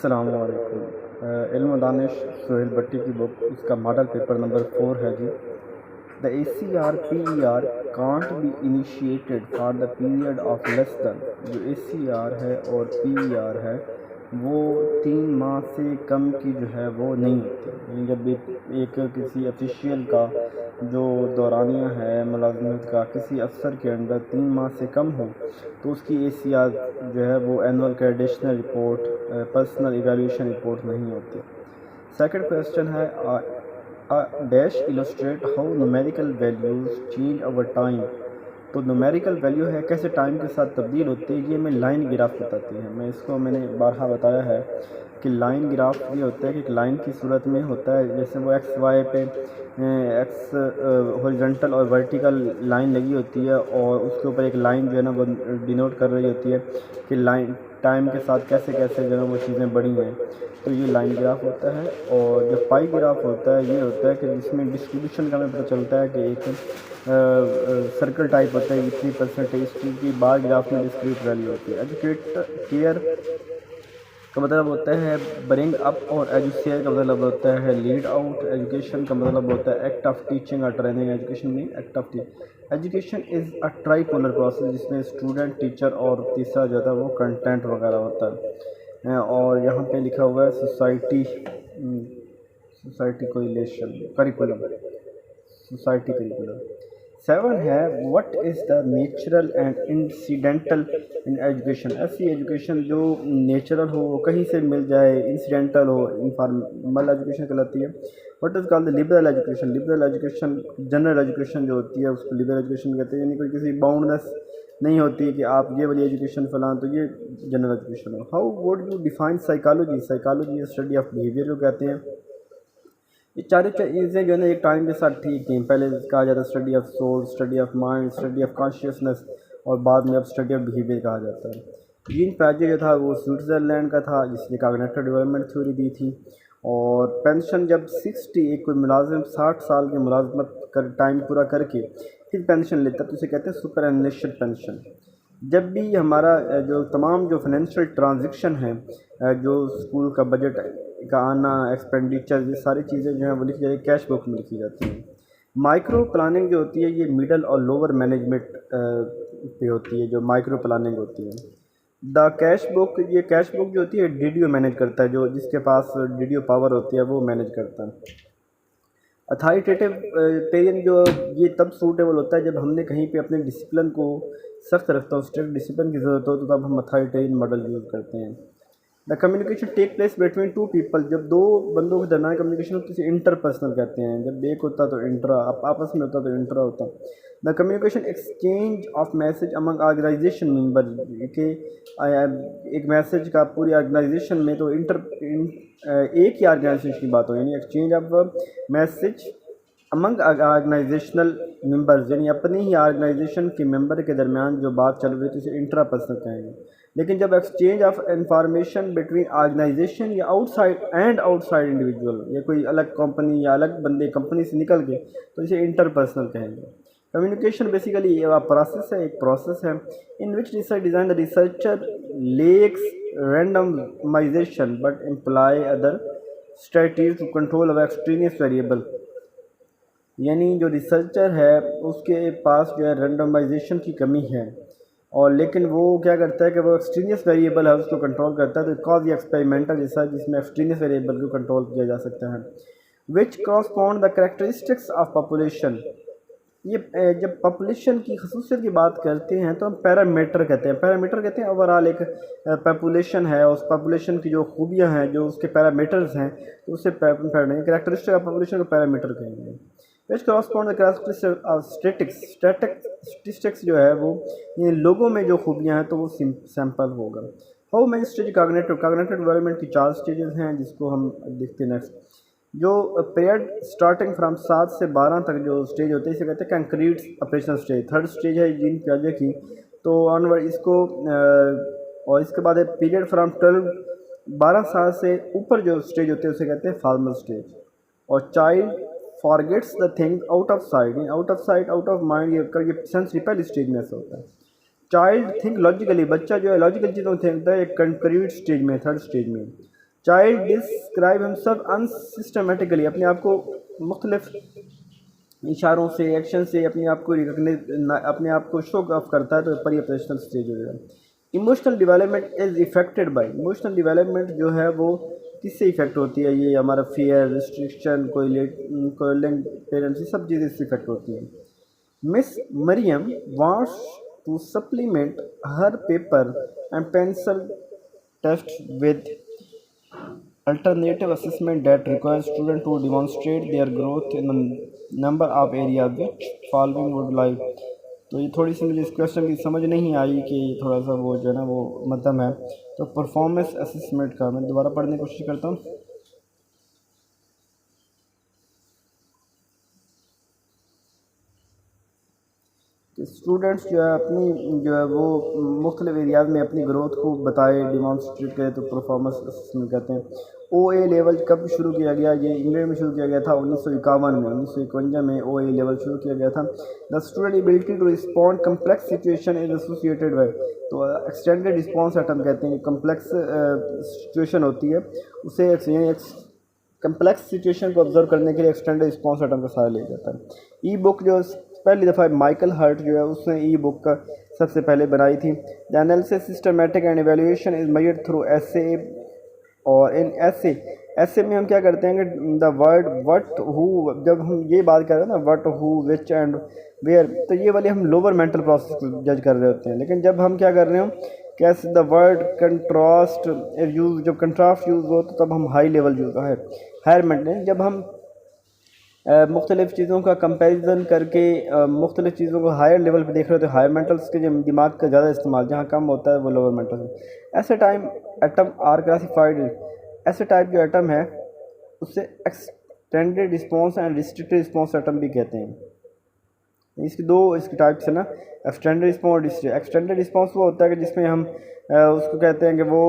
अस्सलामुअलैकुम। इल्म दानिश सोहेल भट्टी की बुक, उसका मॉडल पेपर नंबर 4 है जी। The ACR-PER can't be initiated for the period of less than. जो ACR है और PER है वो 3 माह से कम की जो है वो नहीं होती। यानी जब एक किसी ऑफिशियल का जो दौरानिया है मुलाजमत का किसी अफसर के अंदर 3 माह से कम हो तो उसकी ACR जो है वो एनुअल क्रेडिशनल रिपोर्ट, पर्सनल इवैल्यूएशन रिपोर्ट नहीं होती। सेकंड क्वेश्चन है dash illustrate how numerical values change over time. तो न्यूमेरिकल वैल्यू है कैसे टाइम के साथ तब्दील होती है, ये मैं लाइन ग्राफ बताती है। मैंने बारहा बताया है कि लाइन ग्राफ ये होता है कि एक लाइन की सूरत में होता है, जैसे वो एक्स वाई पे एक्स हॉरिजॉन्टल और वर्टिकल लाइन लगी होती है और उसके ऊपर एक लाइन जो है ना वो डिनोट कर रही होती है कि लाइन टाइम के साथ कैसे कैसे जो है वो चीज़ें बढ़ी हैं। तो ये लाइन ग्राफ होता है। और जो पाई ग्राफ होता है ये होता है कि जिसमें डिस्ट्रीब्यूशन का हमें पता चलता है कि एक सर्कल टाइप होता है, इतनी परसेंटेज की बार ग्राफ में डिस्क्रीट वैल्यू होती है। एजुकेट केयर का मतलब होता है ब्रिंग अप और एजुकेयर का मतलब होता है लीड आउट। एजुकेशन का मतलब होता है एक्ट ऑफ टीचिंग और ट्रेनिंग। एजुकेशन में act of teaching. Education is a tripolar process जिसमें स्टूडेंट, टीचर और तीसरा जो था वो कंटेंट वगैरह होता है। और यहाँ पे लिखा हुआ है society correlation curriculum, society curriculum. 7 है what is the natural and incidental in education. ऐसी एजुकेशन जो नेचुरल हो, कहीं से मिल जाए, इंसिडेंटल हो, इनफॉर्मल एजुकेशन कहलाती है। What is called the liberal education. Liberal education general education जो होती है उसको लिबरल एजुकेशन कहते हैं, यानी कोई किसी बाउंडनेस नहीं होती कि आप ये वाली एजुकेशन फलां, तो ये जनरल एजुकेशन हो। How would you define psychology. Psychology study of behaviour को कहते हैं। ये चारों चीज़ें जो है ना एक टाइम के साथ ठीक थी। पहले कहा जाता study of soul, study of mind, study of consciousness, और बाद में अब स्टडी ऑफ बिहेवियर कहा जाता है। जीन पैजे जो था वो स्विट्ज़रलैंड का था जिसने कॉग्निटिव डेवलपमेंट थ्योरी दी थी। और पेंशन जब 60 एक कोई मुलाजिम 60 साल की मुलाजमत कर टाइम पूरा करके फिर पेंशन लेता तो उसे कहते हैं सुपर एनुअल पेंशन। जब भी हमारा जो तमाम जो फाइनेंशियल ट्रांजेक्शन है, जो स्कूल का बजट का आना, एक्सपेंडिचर, ये सारी चीज़ें जो हैं वो लिखी जाती है, कैश बुक में लिखी जाती हैं। माइक्रो प्लानिंग जो होती है ये मिडल और लोअर मैनेजमेंट पे होती है, जो माइक्रो प्लानिंग होती है। द कैश बुक, ये कैश बुक जो होती है डीडीओ मैनेज करता है, जो जिसके पास डीडीओ पावर होती है वो मैनेज करता है। अथॉरिटेटिव टेरियन जो ये तब सूटेबल होता है जब हमने कहीं पे अपने डिसिप्लिन को सख्त रखता हो, स्ट्रिक्ट डिसिप्लिन की ज़रूरत हो, तो तब हम अथॉरिटेरियन मॉडल यूज़ करते हैं। The communication take place between two people. जब दो बंदों के दरमियान कम्युनिकेशन होती है उसे इंटरपर्सनल कहते हैं। जब एक होता तो इंट्रा, आपस में होता तो इंट्रा होता। The communication exchange of message among organisation member, के एक मैसेज का पूरी ऑर्गेनाइजेशन में तो एक ही ऑर्गेनाइजेशन की बात हो, यानी exchange of message among organisational members, यानी अपनी ही ऑर्गेनाइजेशन के मेंबर के दरमियान जो बात चल रही है तो इसे इंट्रा पर्सनल कहेंगे। लेकिन जब exchange of information between organisation या आउटसाइड इंडिविजुअल, या कोई अलग कंपनी या अलग बंदे कंपनी से निकल गए तो इसे इंटरपर्सनल कहेंगे। कम्युनिकेशन बेसिकली प्रोसेस है, एक प्रोसेस है in which research design the researcher lacks randomization but employ other strategies to control our extraneous variable. यानी जो रिसर्चर है उसके पास जो है रैंडमाइजेशन की कमी है, और लेकिन वो क्या करता है कि वो एक्सट्रेनियस वेरिएबल है उसको कंट्रोल करता है। तो कॉज ये एक्सपेरिमेंटल रिसर्च जिसमें एक्सट्रेनियस वेरिएबल को कंट्रोल किया जा सकता है। विच क्रॉसपॉन्ड द कैरेक्टरिस्टिक्स ऑफ पॉपुलेशन। ये जब पॉपुलेशन की खसूसियत की बात करते हैं तो हम पैरामीटर कहते हैं। पैरामीटर कहते हैं ओवरऑल एक पॉपुलेशन है, उस पॉपुलेशन की जो खूबियाँ हैं, जो उसके पैरामीटर्स हैं, तो उससे कैरेक्टरिस्टिक ऑफ पॉपुलेशन को पैरामीटर कहेंगे। विच क्रॉसपॉन्ड द कैरेक्टरिस्टिक्स ऑफ स्टैटिस्टिक्स जो है वो ये लोगों में जो खूबियाँ हैं तो वो सैम्पल होगा। How many stage cognitive development की 4 स्टेजेस हैं जिसको हम देखते हैं नेक्स्ट। जो पीरियड स्टार्टिंग फ्रॉम 7 से 12 तक जो स्टेज होते हैं इसे कहते हैं concrete operational stage. Third stage है जीन पियाजे की, तो ऑनवर्ड इसको और इसके बाद पीरियड फ्रॉम 12 साल से ऊपर जो स्टेज होते हैं उसे कहते हैं फॉर्मल स्टेज। और child forgets the thing out of site, out of sight out of mind, ये सेंसरी पहली स्टेज में ऐसा होता है। चाइल्ड थिंक लॉजिकली, बच्चा जो है लॉजिकल चीज़ों थिंकता है एक कंक्रीट स्टेज में, थर्ड स्टेज में। चाइल्ड डिस्क्राइब हिमसेल्फ अनसिस्टमेटिकली, अपने आप को मुख्तलिफ इशारों से, एक्शन से अपने आप को अपने आप को शो ऑफ करता है, तो परी ऑपरेशनल स्टेज हो जाएगा। Emotional development is affected by, emotional development जो है वो किससे इफेक्ट होती है? ये हमारा फियर, रिस्ट्रिक्शन, कोइलिंग पेरेंट्स, ये सब चीज़ें इससे इफेक्ट होती हैं। Miss Mariam wants to supplement her paper and pencil test with alternative assessment that requires students to demonstrate their growth in a number of areas which following would like। तो ये थोड़ी सी मुझे इस क्वेश्चन की समझ नहीं आई कि थोड़ा सा वो जो है ना वो मध्यम है। तो परफॉर्मेंस असेसमेंट का मैं दोबारा पढ़ने की कोशिश करता हूँ। स्टूडेंट्स जो है अपनी जो है वो मुख्तलिफ एरियाज़ में अपनी ग्रोथ को बताए, डिमॉन्स्ट्रेट करे, तो परफॉर्मेंस असेसमेंट कहते हैं। ओ ए लेवल कब शुरू किया गया? ये इंग्लैंड में शुरू किया गया था 1951 में, 1951 में ओ ए लेवल शुरू किया गया था। The student ability to respond complex situation is associated with, तो एक्सटेंडेड रिस्पॉन्स अटैम्प्ट कहते हैं। कम्प्लेक्स सिचुएशन होती है उसे कम्प्लेक्स सिचुएशन को ऑब्जर्व करने के लिए एक्सटेंडेड रिस्पॉन्स अटैम्प्ट का सहारा लिया जाता है। ई बुक जो पहली दफ़ा माइकल हर्ट जो है उसने ई बुक का सबसे पहले बनाई थी। The analysis systematic and evaluation is measured through ऐसे, और इन ऐसे में हम क्या करते हैं कि द वर्ड वट हु, जब हम ये बात कर रहे हैं ना what who which and where, तो ये वाले हम लोअर मेंटल प्रोसेस को जज कर रहे होते हैं। लेकिन जब हम क्या कर रहे हो, कैसे द वर्ड कंट्रास्ट यूज, जब कंट्रास्ट यूज़ हो तो तब हम हाई लेवल यूज है, हायर मेंटल। जब हम मुख्तलिफ़ चीज़ों का कंपैरिजन करके मुख्तलिफ़ चीज़ों को हायर लेवल पे देख रहे होते हैं, हायर मेंटल्स के जो दिमाग का ज़्यादा इस्तेमाल जहाँ कम होता है वो लोअर मेंटल। ऐसे टाइम एटम आर क्लासिफाइड, ऐसे टाइप जो एटम है उससे extended response and restricted response atom भी कहते हैं। इसकी दो इसकी टाइप्स है ना, एक्सटेंडेड रिस्पॉन्स। एक्सटेंडेड रिस्पॉन्स वो होता है कि जिसमें हम उसको कहते हैं कि वो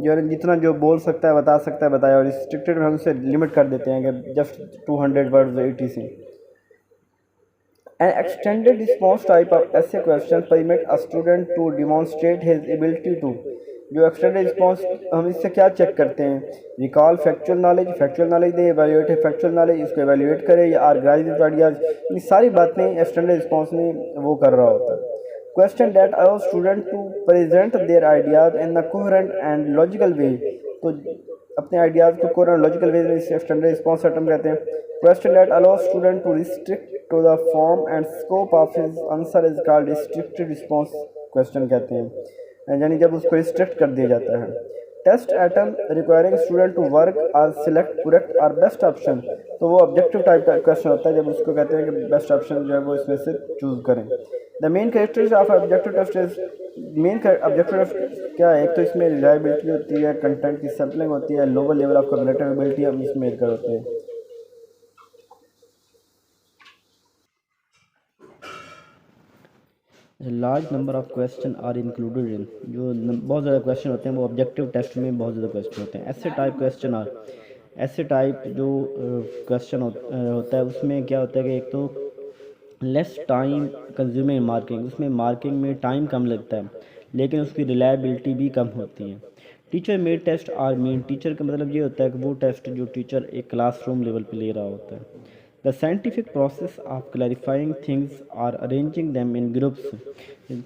जो है जितना जो बोल सकता है बता सकता है बताया, और रिस्ट्रिक्टेड में हम उसे लिमिट कर देते हैं कि जस्ट 200 वर्ड्स 80 से। An extended response type of essay question permit a student to demonstrate his ability to, जो एक्सटेंडेड रिस्पॉन्स हम इससे क्या चेक करते हैं? रिकॉल फैक्चुअल नॉलेज दे, एवेल्यूएट फैक्चुअल नॉलेज, इसको एवेल्यूएट करे, या ऑर्गेनाइज आइडियाज, ये सारी बातें एक्सटेंडेड रिस्पॉन्स में वो कर रहा होता है। Question that allow student to present their ideas in the coherent and logical way, तो अपने आइडियाज़ को कोहेरेंट लॉजिकल वे में एक्सटेंडेड रिस्पॉन्स अटेम्प्ट कहते हैं। Question that allow student to restrict to the form and scope of his answer is called restricted response question कहते हैं, यानी जब उसको रिस्ट्रिक्ट कर दिया जाता है। Test item requiring student to work और सिलेक्ट करेक्ट और बेस्ट ऑप्शन, तो वो ऑब्जेक्टिव टाइप का क्वेश्चन होता है जब उसको कहते हैं कि बेस्ट ऑप्शन जो है वो इसमें से चूज करें। The main characteristics of objective test is, main objective test क्या है? एक तो इसमें रिलायबिलिटी होती है, कंटेंट की सैम्पलिंग होती है, lower level of communicative ability हम इसमें कर होते हैं। Large number of question are included in, जो बहुत ज़्यादा क्वेश्चन होते हैं वो ऑब्जेक्टिव टेस्ट में बहुत ज़्यादा क्वेश्चन होते हैं। ऐसे टाइप क्वेश्चन आर, ऐसे टाइप जो क्वेश्चन होता है उसमें क्या होता है कि एक तो लेस टाइम कंज्यूमिंग मार्किंग, उसमें मार्किंग में टाइम कम लगता है लेकिन उसकी रिलायबिलिटी भी कम होती है। Teacher made test are mean, teacher का मतलब ये होता है कि वो टेस्ट जो टीचर एक क्लासरूम लेवल पे ले रहा होता है। The scientific process of clarifying things are arranging them in groups,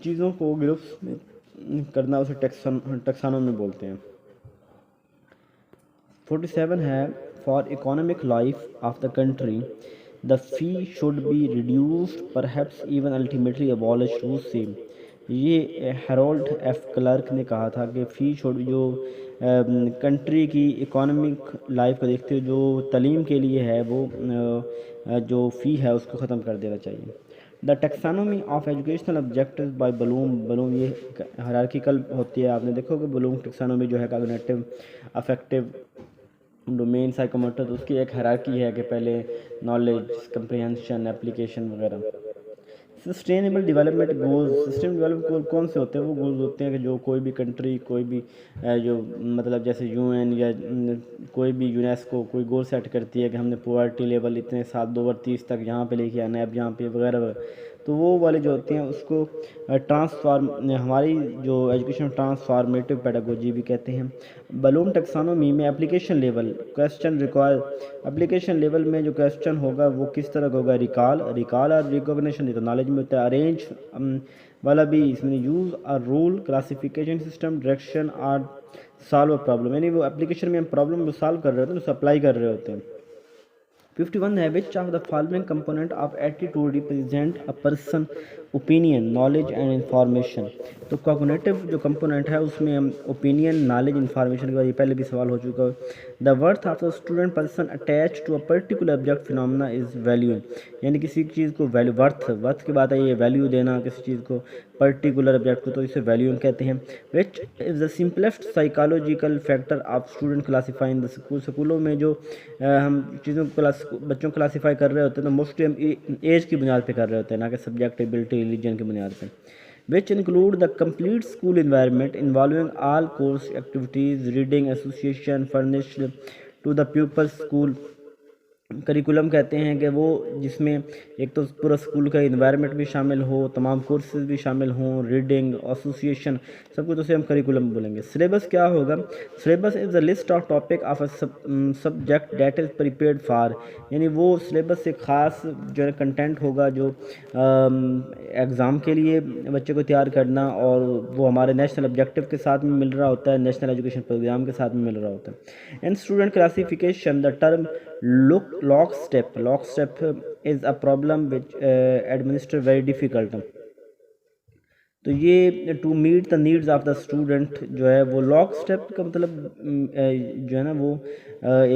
चीज़ों को ग्रुप्स में करना उसे टैक्सोनॉमी बोलते हैं। 47 है for economic life of the country the fee should be reduced perhaps even ultimately abolish rule same, ये हैरोल्ड एफ क्लर्क ने कहा था कि फ़ी शुड, जो कंट्री की इकोनॉमिक लाइफ को देखते हुए जो तालीम के लिए है वो जो फ़ी है उसको ख़त्म कर देना चाहिए। The taxonomy of educational objectives by Bloom ये हायरार्किकल होती है, आपने देखोगे बलूम टेक्सानोमी जो है कॉग्निटिव, अफेक्टिव, डोमेन, साइकोमोटर, तो उसकी एक हायरार्की है कि पहले नॉलेज, कंप्रिहेंशन, एप्लीकेशन वगैरह। Sustainable development goals, sustainable development goal कौन से होते हैं? वो गोल्स होते हैं कि जो कोई भी कंट्री, कोई भी जो मतलब जैसे यूएन या कोई भी यूनेस्को कोई गोल सेट करती है कि हमने पॉवर्टी लेवल इतने साल 2030 तक यहाँ पे लेके आना है, अब यहाँ पे वगैरह वगैरह। तो वो वाले जो होते हैं उसको ट्रांसफार्म हमारी जो एजुकेशन ट्रांसफार्मेटिव पेडागोजी भी कहते हैं। बलूम टेक्सोनोमी में application level question require, application level में जो क्वेश्चन होगा वो किस तरह का होगा, रिकॉल और रिकॉग्निशन, ये तो नॉलेज में होता है। अरेंज वाला भी इसमें use a rule, classification system, direction और सॉल्व अ प्रॉब्लम, यानी वो एप्लीकेशन में हम प्रॉब्लम को सॉल्व कर रहे होते हैं, उसे अप्लाई कर रहे होते हैं। 51 है which of the following component of attitude represent a person opinion knowledge and information. तो कॉग्निटिव जो कंपोनेंट है उसमें हम ओपिनियन नॉलेज इंफॉर्मेशन के बाद, ये पहले भी सवाल हो चुका है। The worth of the student person attach to a particular object phenomena is value, यानी किसी चीज़ को वैल्यू, वर्थ की बात है, ये वैल्यू देना किसी चीज़ को, पर्टिकुलर ऑब्जेक्ट को, तो इसे वैल्यू कहते हैं। Which is the simplest psychological factor of student classify in the school. स्कूलों में जो हम चीज़ों को बच्चों को क्लासीफाई कर रहे होते हैं तो मोस्टली हम एज की बुनियाद पे कर रहे होते हैं, ना कि सब्जेक्टिबिलिटी रिलीजन की बुनियाद पे। Which include the complete school environment involving all course activities, reading association furnished to the pupil school. Curriculum कहते हैं कि वो जिसमें एक तो पूरा स्कूल का इन्वायरमेंट भी शामिल हो, तमाम कोर्सेज भी शामिल हों, रीडिंग एसोसिएशन, सब कुछ, उसे हम करिकुलम बोलेंगे। सिलेबस क्या होगा, syllabus is the list of topic of a subject that is prepared for, यानी वो सिलेबस से ख़ास जो है कंटेंट होगा जो एग्ज़ाम के लिए बच्चे को तैयार करना, और वो हमारे नेशनल ऑब्जेक्टिव के साथ में मिल रहा होता है, नेशनल एजुकेशन प्रोग्राम के साथ में मिल रहा होता है। इन student classification the term lockstep is a problem which administer very difficult। तो ये to meet the needs of the student जो है वो लॉक स्टेप का मतलब जो है ना वो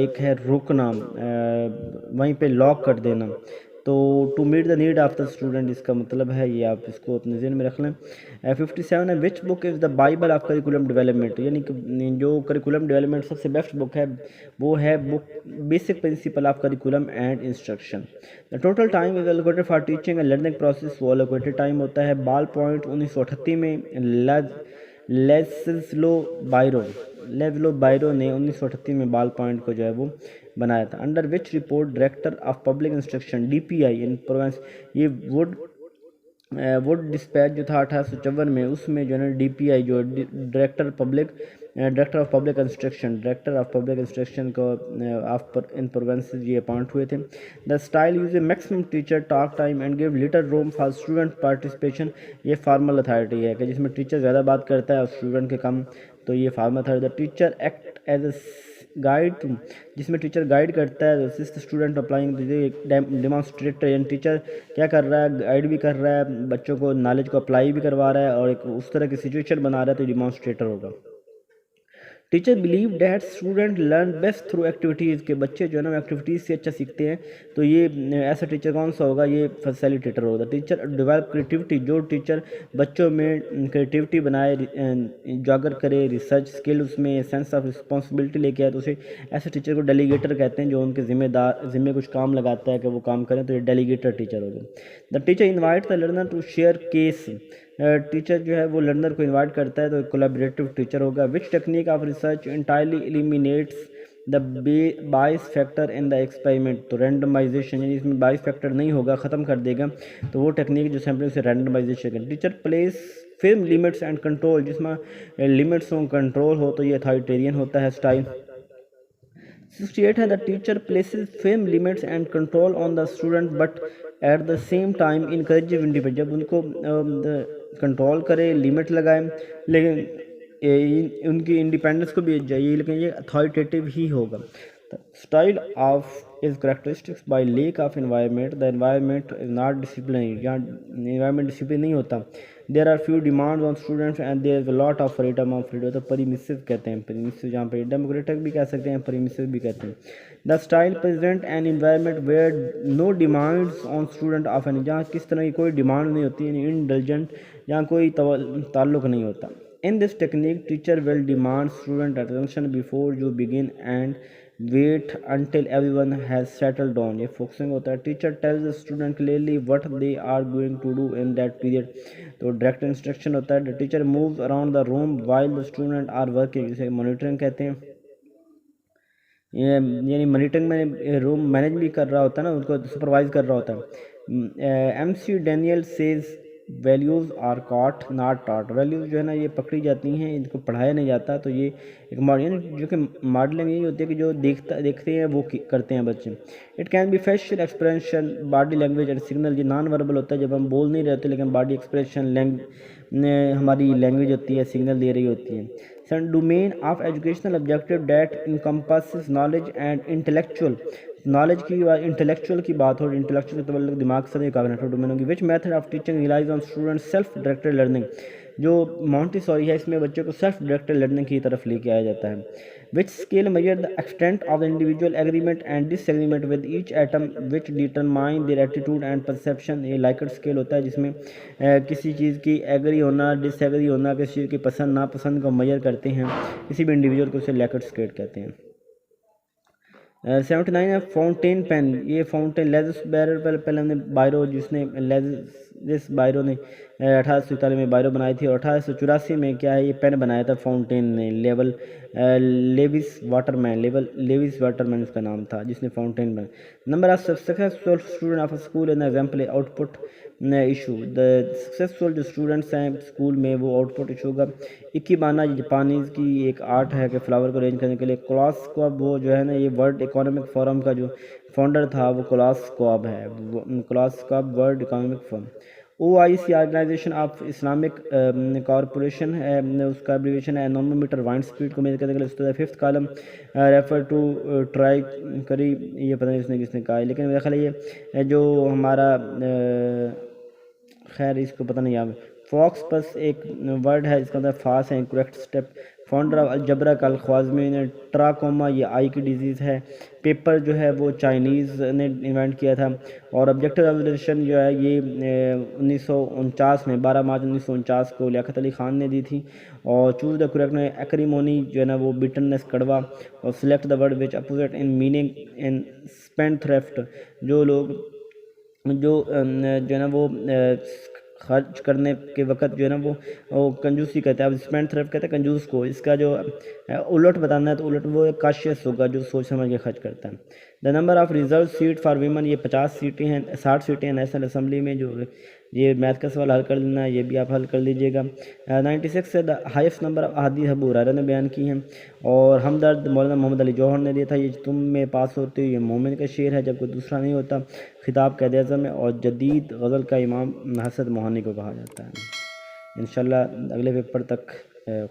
एक है रुकना, वहीं पे लॉक कर देना। तो to meet the need of the student इसका मतलब है, ये आप इसको अपने जहन में रख लें। 57 है which book is the Bible of curriculum development, यानी कि जो करिकुलम डेवलपमेंट सबसे बेस्ट बुक है वो है book basic principle of curriculum and instruction. The total time is allocated for teaching and learning process, वो एलोकेटेड टाइम होता है। बॉल पॉइंट 1938 में लेस्लो बायरो ने 1938 में बॉल पॉइंट को जो है वो बनाया था। Under which report director of public instruction DPI in Provence, ये वुड डिस्पैच जो था 1854 में, उसमें जो है ना डीपीआई जो डायरेक्टर ऑफ पब्लिक इंस्ट्रक्शन को इन प्रोवेंसेस ये अपॉइंट हुए थे। The style use A maximum teacher talk time and give little room for student participation, ये फॉर्मल अथॉरिटी है कि जिसमें टीचर ज़्यादा बात करता है और स्टूडेंट के कम, तो ये formal authority. The teacher act as a guide, जिसमें टीचर गाइड करता है, असिस्ट स्टूडेंट अप्लाइंग, डेमोन्स्ट्रेटर, यानी टीचर क्या कर रहा है, गाइड भी कर रहा है, बच्चों को नॉलेज को अप्लाई भी करवा रहा है और एक उस तरह की सिचुएशन बना रहा है, तो डेमोन्स्ट्रेटर होगा। Teacher believe that student learn best through activities, के बच्चे जो है ना एक्टिविटीज़ से अच्छा सीखते हैं, तो ये ऐसा टीचर कौन सा होगा, ये फैसिलिटेटर होगा। टीचर डेवलप क्रिएटिविटी, जो टीचर बच्चों में क्रिएटिविटी बनाए, जागर करे, रिसर्च स्किल, उसमें सेंस ऑफ रिस्पॉन्सिबिलिटी लेके आए, तो उसे ऐसे टीचर को डेलीगेटर कहते हैं, जो उनके जिम्मे कुछ काम लगाता है कि वो काम करें, तो ये डेलीगेटर टीचर होगा। The teacher invite the learner to share case, teacher जो है वो लर्नर को इनवाइट करता है, तो कोलैबोरेटिव टीचर होगा। Which technique of research entirely eliminates the बाइस फैक्टर इन द एक्सपेरिमेंट, तो रैंडमाइजेशन, यानी इसमें बाइस फैक्टर नहीं होगा, ख़त्म कर देगा, तो वो टेक्निक जो सैम्पलिंग से रैंडमाइजेशन है। Teacher place firm limits and control, जिसमें लिमिट्स हो कंट्रोल हो, तो ये अथॉरिटेरियन होता है स्टाइल। 68 है the teacher places firm limits and control on the student but at the same time encouraging independence, जब उनको कंट्रोल करे, लिमिट लगाए, लेकिन उनकी इंडिपेंडेंस को भी चाहिए, लेकिन ये अथॉरिटेटिव ही होगा। Style of is characteristics by lack of environment, the environment is not discipline, यहाँ एनवायरनमेंट डिसिप्लिन नहीं होता। There are few demands on students and there is a lot of freedom of freedom, तो permissive कहते हैं, permissive जहाँ पे democratic भी कह सकते हैं, परमिसिव भी कहते हैं। The style present an environment where no demands on student of any, जहाँ किस तरह की कोई डिमांड नहीं होती, इंडल्जेंट, जहाँ कोई ताल्लुक नहीं होता। In this technique teacher will demand student attention before you begin and wait until everyone has settled down, ये फोकसिंग होता है। Teacher tells the student clearly what they are going to do in that period, तो direct instruction होता है। The teacher moves around the room while the student are working, जिसे monitoring कहते हैं, ये यानी मॉनिटरिंग में रूम मैनेज भी कर रहा होता है ना, उनको सुपरवाइज कर रहा होता है। MC Daniel says values are caught not taught. Values जो है ना ये पकड़ी जाती हैं, इनको पढ़ाया नहीं जाता। तो ये एक मॉडल जो कि मॉडलिंग यही होती है कि जो देखते हैं वो करते हैं बच्चे। It can be facial expression, body language and signal. ये नॉन वर्बल होता है जब हम बोल नहीं रहे होते लेकिन बॉडी एक्सप्रेशन हमारी लैंग्वेज होती है, सिग्नल दे रही होती है। Sun domain of educational objective that encompasses knowledge and intellectual. Knowledge की इंटेलेक्चुअल की बात हो, इंटेलेक्चुअल के मतलब दिमाग से कॉग्निटिव डोमेन होगी। Which method of teaching relies on student self directed learning. जो मॉन्टेसोरी है इसमें बच्चों को सेल्फ डायरेक्टेड लर्निंग की तरफ लेके आया जाता है। Which scale measure the extent of the individual agreement and disagreement with each item which determine their attitude and perception. ये लाइकर्ट स्केल होता है जिसमें किसी चीज़ की एग्री होना, डिसएग्री होना, किसी चीज़ की पसंद नापसंद को मेजर करते हैं किसी भी इंडिविजुअल को, उसे लाइकर्ट स्केल कहते हैं। 79 है फाउंटेन पेन। ये फाउंटेन लेजिस बैरो, पहले हमने बायरो, जिसने लेजिस बायरो ने 1841 में बायरो बनाई थी और 1884 में क्या है ये पेन बनाया था फाउंटेन ने। लेविस वाटरमैन उसका नाम था जिसने फाउंटेन बनाया। Number of successful student of school in example output issue. The successful जो स्टूडेंट्स हैं स्कूल में वो आउटपुट इशू होगा। इकिबाना ये जापानीज़ की एक आर्ट है कि फ्लावर को अरेंज करने के लिए। क्लास स्क्वाब वो जो है ना ये वर्ल्ड इकोनॉमिक फोरम का जो फाउंडर था वो क्लास स्क्वाब है। Klaus Schwab World Economic Forum. OIC organisation of Islamic corporation है, उसका एब्रीविएशन है। नॉनोमीटर वाइंड स्पीड को मेजर करने के लिए उसका fifth column refer to try करी। ये पता नहीं उसने किसने कहा है लेकिन मेरा ख्याल है ये जो हमारा खैर इसको पता नहीं याद। फॉक्स बस एक वर्ड है इसका मतलब फास है, correct step. Founder of algebra कल ख्वाज़मी ने। ट्राकोमा ये आई की डिजीज़ है। पेपर जो है वो चाइनीज़ ने इन्वेंट किया था। और ऑब्जेक्टिव रेवोल्यूशन जो है ये 1949 में 12 मार्च 1949 को लियाकत अली ख़ान ने दी थी। और चूज़ द करेक्ट में एक्रीमोनी जो है ना वो बिटरनेस कड़वा। और select the word which opposite in meaning in spend theft. जो लोग जो है ना वो खर्च करने के वक्त जो है ना वो कंजूसी कहते हैं। अब स्पेंड थ्रेफ्ट कहते हैं कंजूस को। इसका जो उलट बताना है तो उलट वो काशियस होगा जो सोच समझ के खर्च करता है। The number of reserve seat for women. ये 50 सीटें हैं, 60 सीटें हैं नेशनल असम्बली में। जो ये मैथ का सवाल हल कर लेना है, ये भी आप हल कर लीजिएगा। 96 से द हाईएस्ट नंबर ऑफ अहादीस अबू हुरैरा ने बयान की हैं। और हमदर्द मौलाना मोहम्मद अली जौहर ने दिया था। ये तुम में पास होते हो ये मोमिन का शेर है जब कोई दूसरा नहीं होता। खिताब कैद आज़म है। और जदीद गज़ल का इमाम हसन मोहानी को कहा जाता है। इंशाल्लाह अगले पेपर तक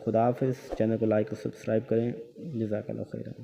खुदा हाफिज़। चैनल को लाइक और सब्सक्राइब करें। जज़ाकल्लाह खैर।